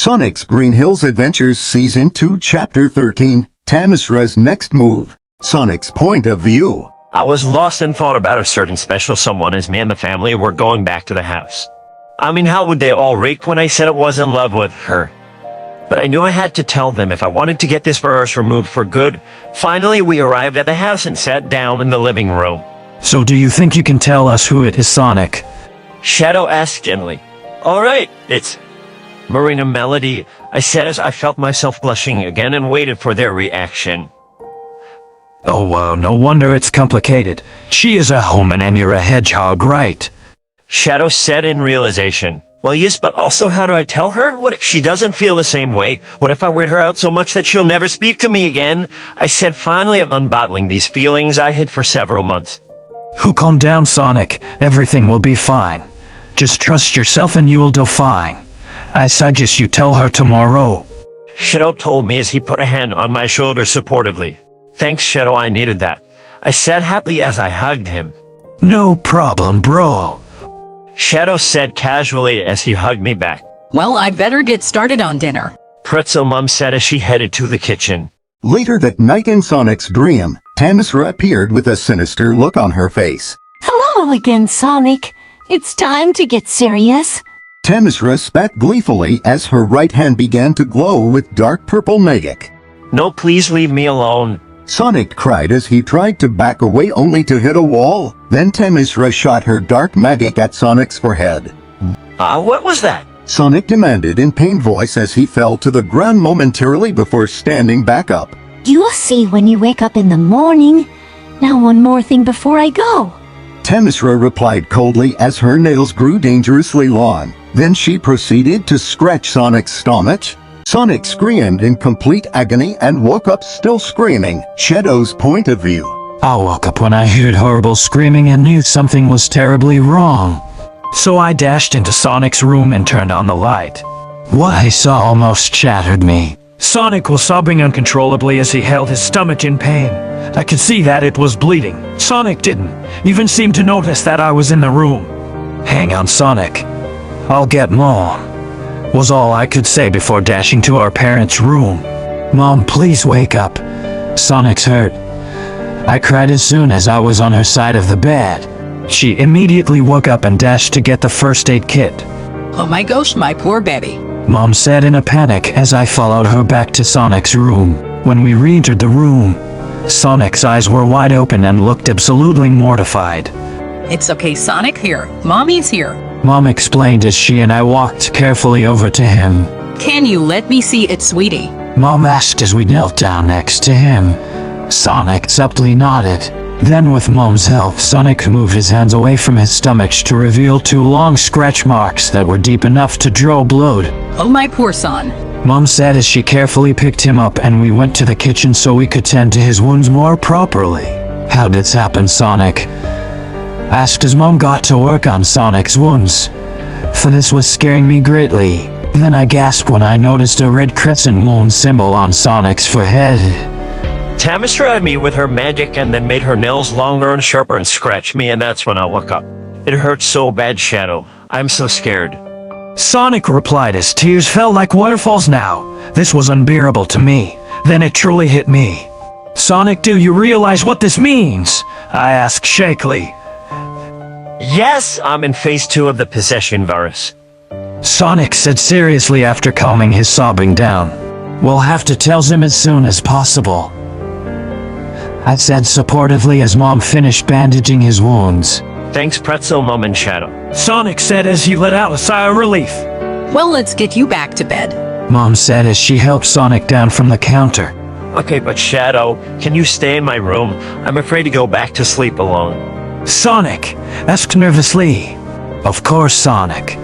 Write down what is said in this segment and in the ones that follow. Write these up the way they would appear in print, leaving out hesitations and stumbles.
Sonic's Green Hills Adventures Season 2 Chapter 13, Tamisra's Next Move. Sonic's Point of View. I was lost and thought about a certain special someone as me and the family were going back to the house. I mean, how would they all react when I said I was in love with her? But I knew I had to tell them if I wanted to get this virus removed for good. Finally, we arrived at the house and sat down in the living room. So do you think you can tell us who it is, Sonic? Shadow asked gently. Alright, it's Marina Melody, I said as I felt myself blushing again and waited for their reaction. Oh wow, no wonder it's complicated. She is a human and you're a hedgehog, right? Shadow said in realization. Well, yes, but also how do I tell her? What if she doesn't feel the same way? What if I weird her out so much that she'll never speak to me again? I said, finally unbottling these feelings I hid for several months. Calm down, Sonic. Everything will be fine. Just trust yourself and you will do fine. I suggest you tell her tomorrow. Shadow told me as he put a hand on my shoulder supportively. Thanks, Shadow, I needed that. I said happily as I hugged him. No problem, bro. Shadow said casually as he hugged me back. Well, I'd better get started on dinner. Pretzel Mom said as she headed to the kitchen. Later that night in Sonic's dream, Tamisra appeared with a sinister look on her face. Hello again, Sonic. It's time to get serious. Tamisra spat gleefully as her right hand began to glow with dark purple magic. No, please leave me alone. Sonic cried as he tried to back away only to hit a wall. Then Tamisra shot her dark magic at Sonic's forehead. What was that? Sonic demanded in pained voice as he fell to the ground momentarily before standing back up. You'll see when you wake up in the morning. Now one more thing before I go. Tamisra replied coldly as her nails grew dangerously long. Then she proceeded to scratch Sonic's stomach. Sonic screamed in complete agony and woke up still screaming. Shadow's point of view. I woke up when I heard horrible screaming and knew something was terribly wrong. So I dashed into Sonic's room and turned on the light. What I saw almost shattered me. Sonic was sobbing uncontrollably as he held his stomach in pain. I could see that it was bleeding. Sonic didn't even seem to notice that I was in the room. Hang on, Sonic. I'll get Mom, was all I could say before dashing to our parents' room. Mom, please wake up. Sonic's hurt. I cried as soon as I was on her side of the bed. She immediately woke up and dashed to get the first aid kit. Oh my gosh, my poor baby. Mom said in a panic as I followed her back to Sonic's room. When we re-entered the room, Sonic's eyes were wide open and looked absolutely mortified. It's okay, Sonic, here. Mommy's here. Mom explained as she and I walked carefully over to him. Can you let me see it, sweetie? Mom asked as we knelt down next to him. Sonic subtly nodded. Then with Mom's help, Sonic moved his hands away from his stomach to reveal 2 long scratch marks that were deep enough to draw blood. Oh my poor son. Mom said as she carefully picked him up and we went to the kitchen so we could tend to his wounds more properly. How did this happen, Sonic? Asked as Mom got to work on Sonic's wounds. For this was scaring me greatly. Then I gasped when I noticed a red crescent moon symbol on Sonic's forehead. Tamisra had me with her magic and then made her nails longer and sharper and scratched me, and that's when I woke up. It hurt so bad, Shadow. I'm so scared. Sonic replied as tears fell like waterfalls now. This was unbearable to me. Then it truly hit me. Sonic, do you realize what this means? I asked shakily. Yes, I'm in phase 2 of the possession virus. Sonic said seriously after calming his sobbing down. We'll have to tell him as soon as possible. I said supportively as Mom finished bandaging his wounds. Thanks, Pretzel Mom and Shadow. Sonic said as he let out a sigh of relief. Well, let's get you back to bed. Mom said as she helped Sonic down from the counter. Okay, but Shadow, can you stay in my room? I'm afraid to go back to sleep alone. Sonic asked nervously. Of course, Sonic.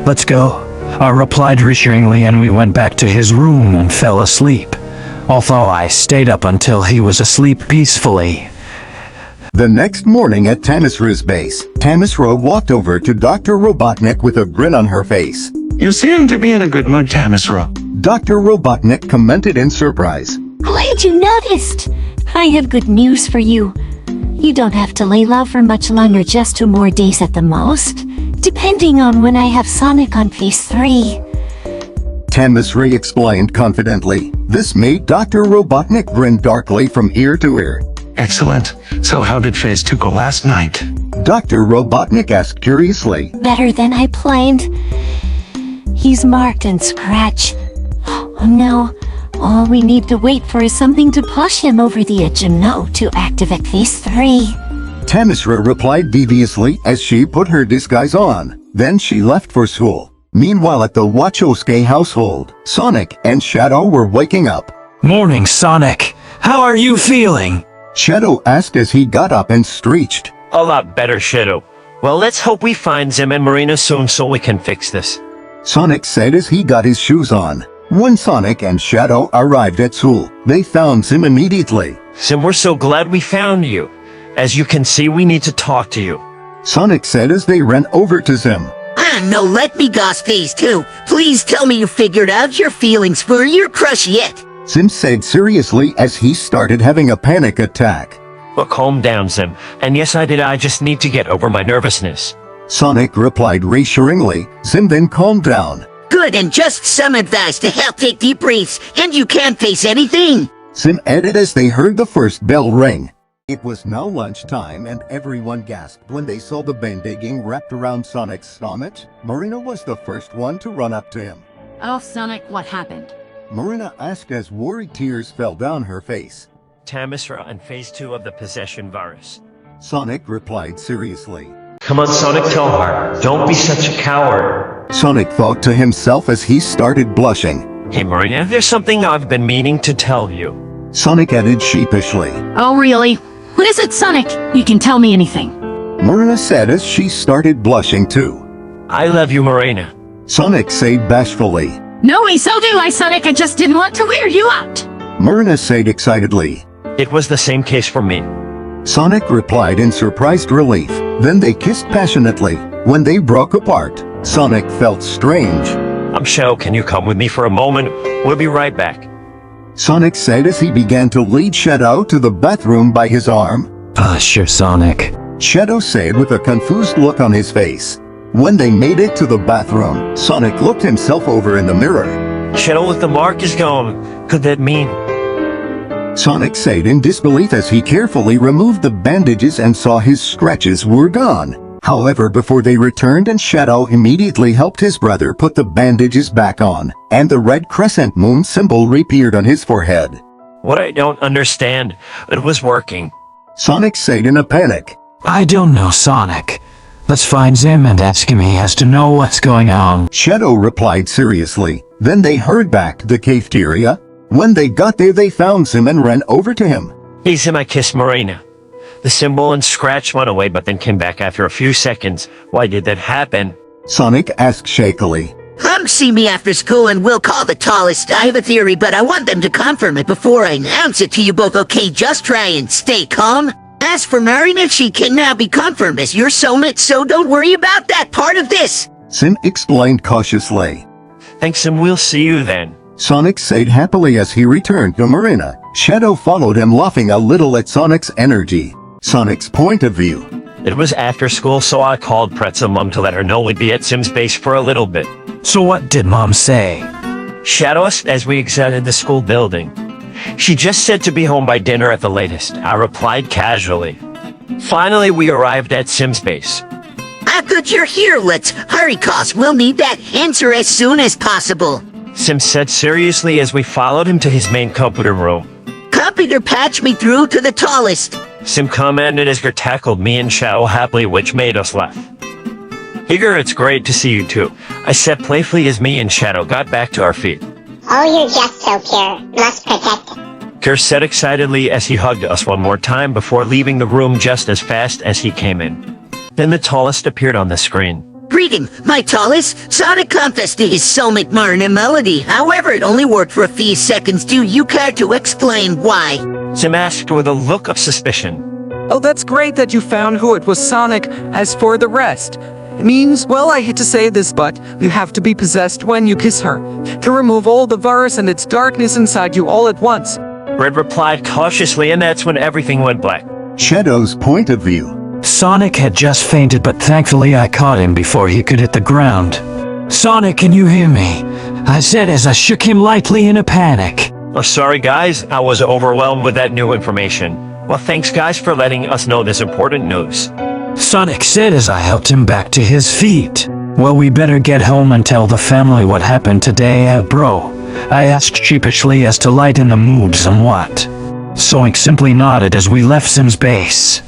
Let's go. I replied reassuringly and we went back to his room and fell asleep. Although I stayed up until he was asleep peacefully. The next morning at Tamisra's base, Tamisra walked over to Dr. Robotnik with a grin on her face. You seem to be in a good mood, Tamisra. Dr. Robotnik commented in surprise. Glad you noticed. I have good news for you. You don't have to lay low for much longer, just 2 more days at the most, depending on when I have Sonic on phase 3. Tamisra explained confidently. This made Dr. Robotnik grin darkly from ear to ear. Excellent. So how did phase 2 go last night? Dr. Robotnik asked curiously. Better than I planned. He's marked and scratched. Oh no. All we need to wait for is something to push him over the edge and know to activate phase 3. Tamisra replied deviously as she put her disguise on. Then she left for school. Meanwhile at the Wachowski household, Sonic and Shadow were waking up. Morning, Sonic. How are you feeling? Shadow asked as he got up and stretched. A lot better, Shadow. Well, let's hope we find Zim and Marina soon so we can fix this. Sonic said as he got his shoes on. When Sonic and Shadow arrived at school, they found Zim immediately. Zim, we're so glad we found you. As you can see, we need to talk to you. Sonic said as they ran over to Zim. No, let me goss phase 2. Please tell me you figured out your feelings for your crush yet. Zim said seriously as he started having a panic attack. Well, calm down, Zim. And yes, I did. I just need to get over my nervousness. Sonic replied reassuringly. Zim then calmed down. Good, and just some advice to help take deep breaths, and you can't face anything. Zim added as they heard the first bell ring. It was now lunchtime and everyone gasped when they saw the bandaging wrapped around Sonic's stomach. Marina was the first one to run up to him. Oh, Sonic, what happened? Marina asked as worried tears fell down her face. Tamisra and phase 2 of the possession virus. Sonic replied seriously. Come on, Sonic, tell her. Don't be such a coward. Sonic thought to himself as he started blushing. Hey, Marina, there's something I've been meaning to tell you. Sonic added sheepishly. Oh, really? What is it, Sonic? You can tell me anything. Marina said as she started blushing too. I love you, Marina. Sonic said bashfully. No, so do I, Sonic. I just didn't want to weird you out. Marina said excitedly. It was the same case for me. Sonic replied in surprised relief. Then they kissed passionately. When they broke apart, Sonic felt strange. Shadow, can you come with me for a moment? We'll be right back. Sonic said as he began to lead Shadow to the bathroom by his arm. Sure, Sonic. Shadow said with a confused look on his face. When they made it to the bathroom, Sonic looked himself over in the mirror. Shadow, look, the mark is gone. Could that mean? Sonic said in disbelief as he carefully removed the bandages and saw his scratches were gone. However, before they returned and Shadow immediately helped his brother put the bandages back on, and the red crescent moon symbol reappeared on his forehead. What I don't understand. It was working. Sonic said in a panic. I don't know, Sonic. Let's find Zim and ask him. He has to know what's going on. Shadow replied seriously. Then they hurried back to the cafeteria. When they got there, they found Zim and ran over to him. Hey, Zim, I kissed Marina. The symbol and scratch went away, but then came back after a few seconds. Why did that happen? Sonic asked shakily. Come see me after school and we'll call the tallest. I have a theory, but I want them to confirm it before I announce it to you both, okay? Just try and stay calm. As for Marina, she can now be confirmed as your soulmate, so don't worry about that part of this. Zim explained cautiously. Thanks, Zim. We'll see you then. Sonic said happily as he returned to Marina. Shadow followed him, laughing a little at Sonic's energy. Sonic's point of view. It was after school, so I called Pretzel Mom to let her know we'd be at Zim's base for a little bit. So what did Mom say? Shadow us as we exited the school building. She just said to be home by dinner at the latest. I replied casually. Finally, we arrived at Zim's base. Good you're here. Let's hurry, cause we'll need that answer as soon as possible. Zim said seriously as we followed him to his main computer room. Computer, patch me through to the tallest. Zim commanded as he tackled me and Shadow happily, which made us laugh. Higger, it's great to see you too. I said playfully as me and Shadow got back to our feet. Oh, you're just so pure. Must protect it. Kerr said excitedly as he hugged us one more time before leaving the room just as fast as he came in. Then the tallest appeared on the screen. Greeting, my tallest. Sonic confessed to his soulmate Marina Melody. However, it only worked for a few seconds. Do you care to explain why? Zim asked with a look of suspicion. Oh, that's great that you found who it was, Sonic. As for the rest, it means, well, I hate to say this, but you have to be possessed when you kiss her to remove all the virus and its darkness inside you all at once. Red replied cautiously, and that's when everything went black. Shadow's point of view. Sonic had just fainted, but thankfully I caught him before he could hit the ground. Sonic, can you hear me? I said as I shook him lightly in a panic. Oh, sorry guys, I was overwhelmed with that new information. Well, thanks guys for letting us know this important news. Sonic said as I helped him back to his feet. Well, we better get home and tell the family what happened today, bro. I asked sheepishly as to lighten the mood somewhat. Sonic simply nodded as we left Sim's base.